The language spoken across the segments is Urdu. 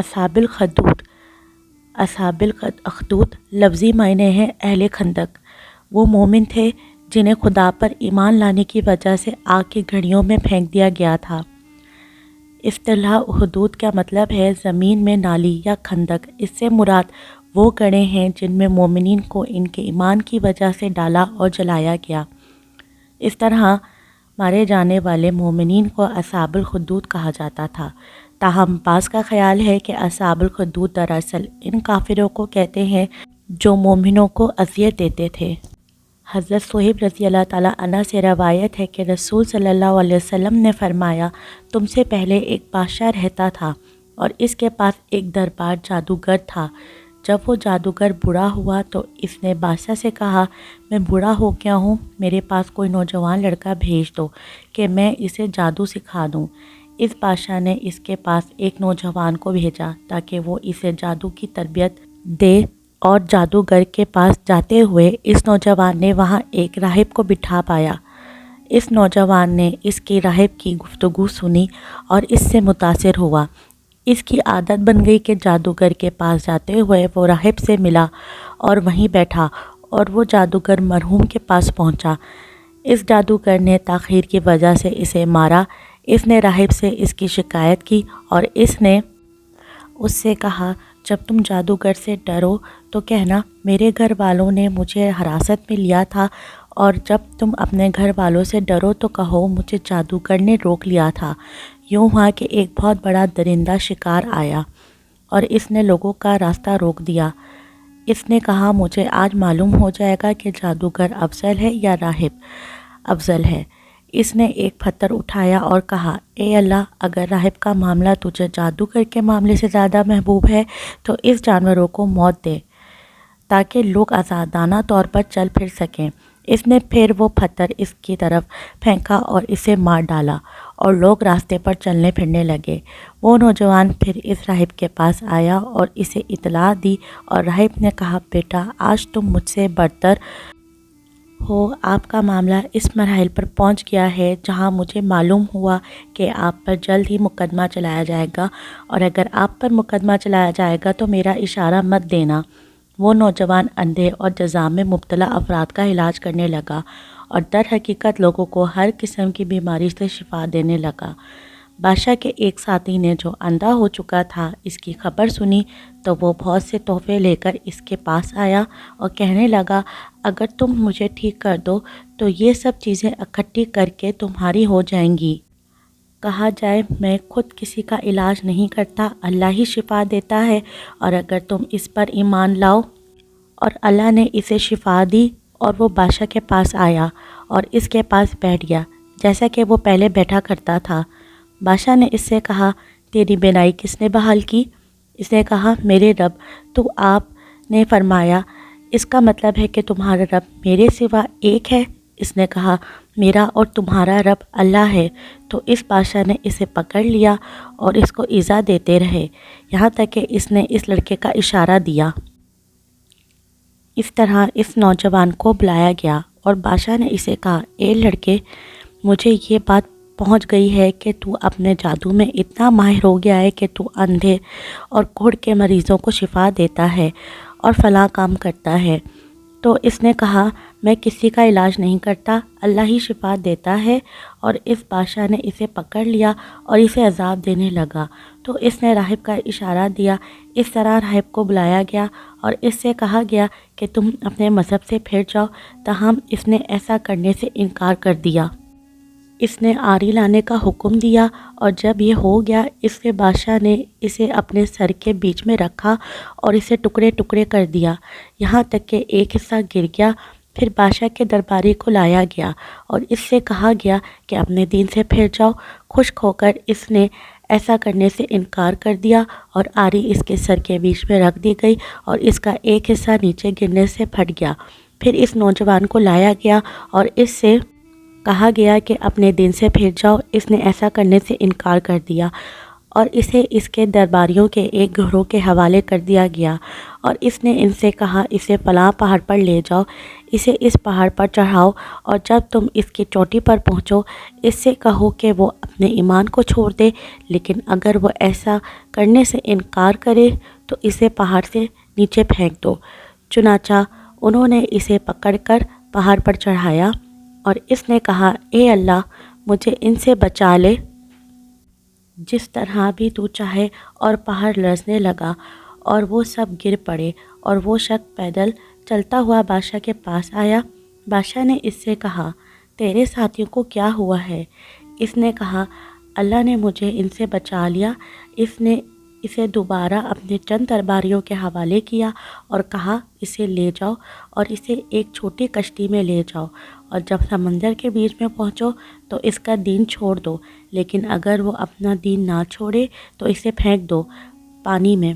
اصحاب الخدود۔ اصحاب الخدود لفظی معنی ہے اہل خندق۔ وہ مومن تھے جنہیں خدا پر ایمان لانے کی وجہ سے آگ کی گھڑیوں میں پھینک دیا گیا تھا۔ اصطلاح حدود کا مطلب ہے زمین میں نالی یا خندق۔ اس سے مراد وہ گڑھیں ہیں جن میں مومنین کو ان کے ایمان کی وجہ سے ڈالا اور جلایا گیا۔ اس طرح مارے جانے والے مومنین کو اصحاب الخدود کہا جاتا تھا۔ تاہم بعض کا خیال ہے کہ اصحاب الخدود دراصل ان کافروں کو کہتے ہیں جو مومنوں کو اذیت دیتے تھے۔ حضرت صہیب رضی اللہ تعالیٰ عنہ سے روایت ہے کہ رسول صلی اللہ علیہ وسلم نے فرمایا، تم سے پہلے ایک بادشاہ رہتا تھا اور اس کے پاس ایک دربار جادوگر تھا۔ جب وہ جادوگر بوڑھا ہوا تو اس نے بادشاہ سے کہا، میں بوڑھا ہو گیا ہوں، میرے پاس کوئی نوجوان لڑکا بھیج دو کہ میں اسے جادو سکھا دوں۔ اس بادشاہ نے اس کے پاس ایک نوجوان کو بھیجا تاکہ وہ اسے جادو کی تربیت دے، اور جادوگر کے پاس جاتے ہوئے اس نوجوان نے وہاں ایک راہب کو بٹھا پایا۔ اس نوجوان نے اس کی راہب کی گفتگو سنی اور اس سے متاثر ہوا۔ اس کی عادت بن گئی کہ جادوگر کے پاس جاتے ہوئے وہ راہب سے ملا اور وہیں بیٹھا، اور وہ جادوگر مرحوم کے پاس پہنچا۔ اس جادوگر نے تاخیر کی وجہ سے اسے مارا۔ اس نے راہب سے اس کی شکایت کی اور اس نے اس سے کہا، جب تم جادوگر سے ڈرو تو کہنا میرے گھر والوں نے مجھے حراست میں لیا تھا، اور جب تم اپنے گھر والوں سے ڈرو تو کہو مجھے جادوگر نے روک لیا تھا۔ یوں ہوا کہ ایک بہت بڑا درندہ شکار آیا اور اس نے لوگوں کا راستہ روک دیا۔ اس نے کہا، مجھے آج معلوم ہو جائے گا کہ جادوگر افضل ہے یا راہب افضل ہے۔ اس نے ایک پتھر اٹھایا اور کہا، اے اللہ، اگر راہب کا معاملہ تجھے جادوگر کے معاملے سے زیادہ محبوب ہے تو اس جانوروں کو موت دے تاکہ لوگ آزادانہ طور پر چل پھر سکیں۔ اس نے پھر وہ پتھر اس کی طرف پھینکا اور اسے مار ڈالا، اور لوگ راستے پر چلنے پھرنے لگے۔ وہ نوجوان پھر اس راہب کے پاس آیا اور اسے اطلاع دی، اور راہب نے کہا، بیٹا، آج تم مجھ سے برتر ہو۔ آپ کا معاملہ اس مراحل پر پہنچ گیا ہے جہاں مجھے معلوم ہوا کہ آپ پر جلد ہی مقدمہ چلایا جائے گا، اور اگر آپ پر مقدمہ چلایا جائے گا تو میرا اشارہ مت دینا۔ وہ نوجوان اندھے اور جذام میں مبتلا افراد کا علاج کرنے لگا اور در حقیقت لوگوں کو ہر قسم کی بیماری سے شفا دینے لگا۔ بادشاہ کے ایک ساتھی نے جو اندھا ہو چکا تھا اس کی خبر سنی تو وہ بہت سے تحفے لے کر اس کے پاس آیا اور کہنے لگا، اگر تم مجھے ٹھیک کر دو تو یہ سب چیزیں اکٹھی کر کے تمہاری ہو جائیں گی۔ کہا جائے میں خود کسی کا علاج نہیں کرتا، اللہ ہی شفا دیتا ہے، اور اگر تم اس پر ایمان لاؤ۔ اور اللہ نے اسے شفا دی، اور وہ بادشاہ کے پاس آیا اور اس کے پاس بیٹھ گیا جیسا کہ وہ پہلے بیٹھا کرتا تھا۔ بادشاہ نے اس سے کہا، تیری بینائی کس نے بحال کی؟ اس نے کہا، میرے رب۔ تو آپ نے فرمایا، اس کا مطلب ہے کہ تمہارا رب میرے سوا ایک ہے؟ اس نے کہا، میرا اور تمہارا رب اللہ ہے۔ تو اس بادشاہ نے اسے پکڑ لیا اور اس کو ایذا دیتے رہے یہاں تک کہ اس نے اس لڑکے کا اشارہ دیا۔ اس طرح اس نوجوان کو بلایا گیا اور بادشاہ نے اسے کہا، اے لڑکے، مجھے یہ بات پہنچ گئی ہے کہ تو اپنے جادو میں اتنا ماہر ہو گیا ہے کہ تو اندھے اور کوڑھ کے مریضوں کو شفا دیتا ہے اور فلاں کام کرتا ہے۔ تو اس نے کہا، میں کسی کا علاج نہیں کرتا، اللہ ہی شفا دیتا ہے۔ اور اس بادشاہ نے اسے پکڑ لیا اور اسے عذاب دینے لگا۔ تو اس نے راہب کا اشارہ دیا۔ اس طرح راہب کو بلایا گیا اور اس سے کہا گیا کہ تم اپنے مذہب سے پھر جاؤ، تاہم اس نے ایسا کرنے سے انکار کر دیا۔ اس نے آری لانے کا حکم دیا، اور جب یہ ہو گیا اس سے بادشاہ نے اسے اپنے سر کے بیچ میں رکھا اور اسے ٹکڑے ٹکڑے کر دیا یہاں تک کہ ایک حصہ گر گیا۔ پھر بادشاہ کے درباری کو لایا گیا اور اس سے کہا گیا کہ اپنے دین سے پھر جاؤ۔ خشک ہو کر اس نے ایسا کرنے سے انکار کر دیا، اور آری اس کے سر کے بیچ میں رکھ دی گئی اور اس کا ایک حصہ نیچے گرنے سے پھٹ گیا۔ پھر اس نوجوان کو لایا گیا اور اس سے کہا گیا کہ اپنے دین سے پھر جاؤ۔ اس نے ایسا کرنے سے انکار کر دیا اور اسے اس کے درباریوں کے ایک گروہ کے حوالے کر دیا گیا، اور اس نے ان سے کہا اسے فلاں پہاڑ پر لے جاؤ، اسے اس پہاڑ پر چڑھاؤ، اور جب تم اس کی چوٹی پر پہنچو اس سے کہو کہ وہ اپنے ایمان کو چھوڑ دے، لیکن اگر وہ ایسا کرنے سے انکار کرے تو اسے پہاڑ سے نیچے پھینک دو۔ چنانچہ انہوں نے اسے پکڑ کر پہاڑ پر چڑھایا، اور اس نے کہا اے اللہ مجھے ان سے بچا لے جس طرح بھی تو چاہے، اور پہاڑ لرزنے لگا اور وہ سب گر پڑے، اور وہ شخص پیدل چلتا ہوا بادشاہ کے پاس آیا۔ بادشاہ نے اس سے کہا تیرے ساتھیوں کو کیا ہوا ہے؟ اس نے کہا اللہ نے مجھے ان سے بچا لیا۔ اس نے اسے دوبارہ اپنے چند درباریوں کے حوالے کیا اور کہا اسے لے جاؤ اور اسے ایک چھوٹی کشتی میں لے جاؤ، اور جب سمندر کے بیچ میں پہنچو تو اس کا دین چھوڑ دو، لیکن اگر وہ اپنا دین نہ چھوڑے تو اسے پھینک دو پانی میں۔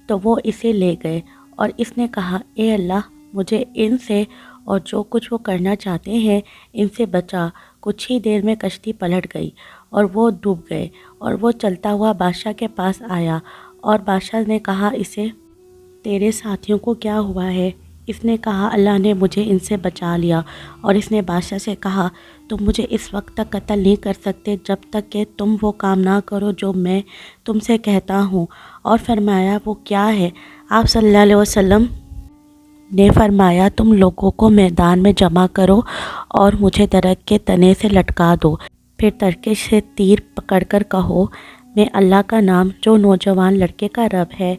تو وہ اسے لے گئے، اور اس نے کہا اے اللہ مجھے ان سے اور جو کچھ وہ کرنا چاہتے ہیں ان سے بچا۔ کچھ ہی دیر میں کشتی پلٹ گئی اور وہ ڈوب گئے، اور وہ چلتا ہوا بادشاہ کے پاس آیا، اور بادشاہ نے کہا اسے تیرے ساتھیوں کو کیا ہوا ہے؟ اس نے کہا اللہ نے مجھے ان سے بچا لیا، اور اس نے بادشاہ سے کہا تم مجھے اس وقت تک قتل نہیں کر سکتے جب تک کہ تم وہ کام نہ کرو جو میں تم سے کہتا ہوں۔ اور فرمایا وہ کیا ہے؟ آپ صلی اللہ علیہ وسلم نے فرمایا تم لوگوں کو میدان میں جمع کرو اور مجھے درخت کے تنے سے لٹکا دو، پھر ترکش سے تیر پکڑ کر کہو میں اللہ کا نام جو نوجوان لڑکے کا رب ہے،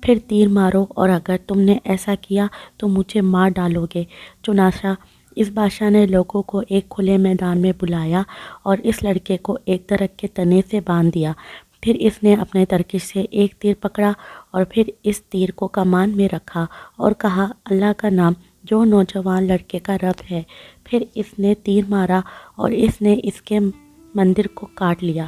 پھر تیر مارو، اور اگر تم نے ایسا کیا تو مجھے مار ڈالو گے۔ چنانچہ اس بادشاہ نے لوگوں کو ایک کھلے میدان میں بلایا اور اس لڑکے کو ایک درخت کے تنے سے باندھ دیا، پھر اس نے اپنے ترکش سے ایک تیر پکڑا اور پھر اس تیر کو کمان میں رکھا اور کہا اللہ کا نام جو نوجوان لڑکے کا رب ہے، پھر اس نے تیر مارا اور اس نے اس کے مندر کو کاٹ لیا۔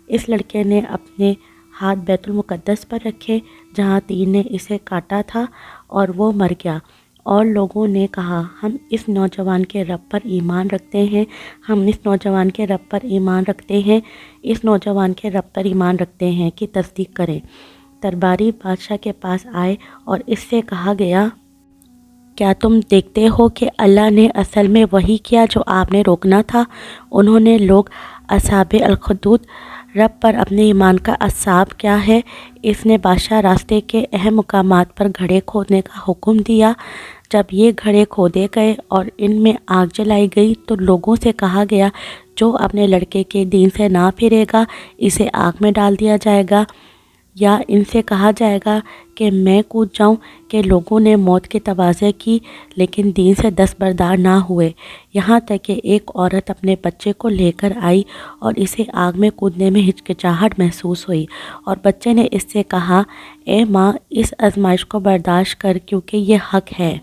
اس لڑکے نے اپنے ہاتھ بیت المقدس پر رکھے جہاں تیر نے اسے کاٹا تھا، اور وہ مر گیا۔ اور لوگوں نے کہا ہم اس نوجوان کے رب پر ایمان رکھتے ہیں، ہم اس نوجوان کے رب پر ایمان رکھتے ہیں، اس نوجوان کے رب پر ایمان رکھتے ہیں کی تصدیق کریں۔ درباری بادشاہ کے پاس آئے اور اس سے کہا گیا کیا تم دیکھتے ہو کہ اللہ نے اصل میں وہی کیا جو آپ نے روکنا تھا؟ انہوں نے لوگ اصحاب الاخدود رب پر اپنے ایمان کا اعصاب کیا ہے؟ اس نے بادشاہ راستے کے اہم مقامات پر گھڑے کھودنے کا حکم دیا۔ جب یہ گھڑے کھودے گئے اور ان میں آگ جلائی گئی تو لوگوں سے کہا گیا جو اپنے لڑکے کے دین سے نہ پھرے گا اسے آگ میں ڈال دیا جائے گا، یا ان سے کہا جائے گا کہ میں کود جاؤں کہ لوگوں نے موت کے تواضع کی لیکن دین سے دستبردار نہ ہوئے، یہاں تک کہ ایک عورت اپنے بچے کو لے کر آئی اور اسے آگ میں کودنے میں ہچکچاہٹ محسوس ہوئی، اور بچے نے اس سے کہا اے ماں اس آزمائش کو برداشت کر کیونکہ یہ حق ہے۔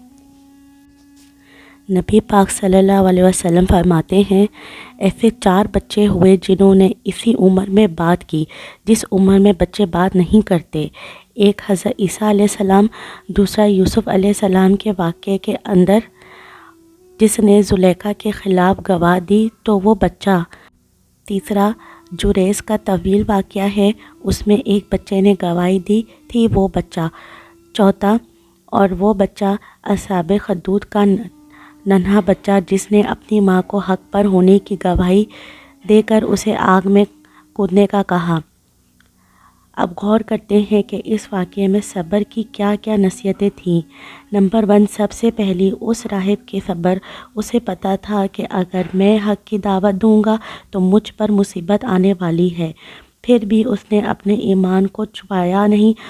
نبی پاک صلی اللہ علیہ وسلم فرماتے ہیں ایسے 4 بچے ہوئے جنہوں نے اسی عمر میں بات کی جس عمر میں بچے بات نہیں کرتے، ایک حضرت عیسیٰ علیہ السلام، دوسرا یوسف علیہ السلام کے واقعے کے اندر جس نے زلیخا کے خلاف گواہ دی تو وہ بچہ، تیسرا جریز کا طویل واقعہ ہے اس میں ایک بچے نے گواہی دی تھی وہ بچہ، چوتھا اور وہ بچہ اصحاب اخدود کا ننھا بچہ جس نے اپنی ماں کو حق پر ہونے کی گواہی دے کر اسے آگ میں کودنے کا کہا۔ اب غور کرتے ہیں کہ اس واقعے میں صبر کی کیا کیا نصیحتیں تھیں۔ نمبر 1، سب سے پہلی اس راہب کے صبر، اسے پتہ تھا کہ اگر میں حق کی دعوت دوں گا تو مجھ پر مصیبت آنے والی ہے، پھر بھی اس نے اپنے ایمان کو چھپایا نہیں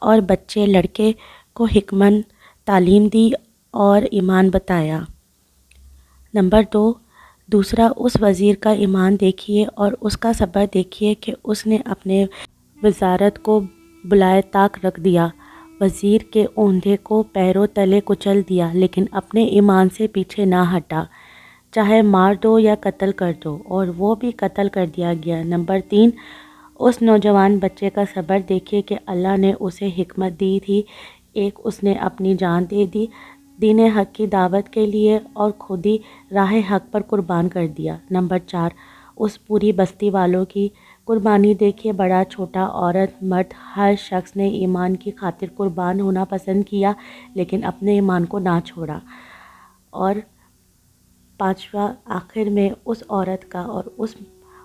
اور بچے لڑکے کو حکمت تعلیم دی اور ایمان بتایا۔ نمبر 2، دوسرا اس وزیر کا ایمان دیکھیے اور اس کا صبر دیکھیے کہ اس نے اپنے وزارت کو بالائے طاق رکھ دیا، وزیر کے عہدے کو پیروں تلے کچل دیا لیکن اپنے ایمان سے پیچھے نہ ہٹا، چاہے مار دو یا قتل کر دو، اور وہ بھی قتل کر دیا گیا۔ نمبر 3، اس نوجوان بچے کا صبر دیکھیے کہ اللہ نے اسے حکمت دی تھی، ایک اس نے اپنی جان دے دی دین حق کی دعوت کے لیے اور خود ہی راہ حق پر قربان کر دیا۔ نمبر 4، اس پوری بستی والوں کی قربانی دیکھیے، بڑا چھوٹا، عورت مرد، ہر شخص نے ایمان کی خاطر قربان ہونا پسند کیا، لیکن اپنے ایمان کو نہ چھوڑا۔ اور پانچواں، آخر میں اس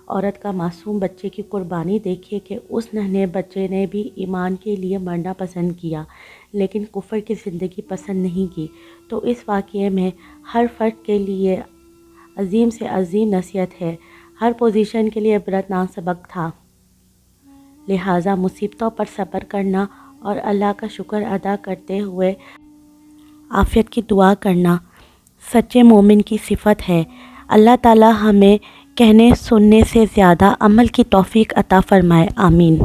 عورت کا معصوم بچے کی قربانی دیکھیے کہ اس ننھے بچے نے بھی ایمان کے لیے مرنا پسند کیا، لیکن کفر کی زندگی پسند نہیں کی۔ تو اس واقعے میں ہر فرد کے لیے عظیم سے عظیم نصیحت ہے، ہر پوزیشن کے لیے عبرتناک سبق تھا۔ لہٰذا مصیبتوں پر صبر کرنا اور اللہ کا شکر ادا کرتے ہوئے عافیت کی دعا کرنا سچے مومن کی صفت ہے۔ اللہ تعالی ہمیں کہنے سننے سے زیادہ عمل کی توفیق عطا فرمائے، آمین۔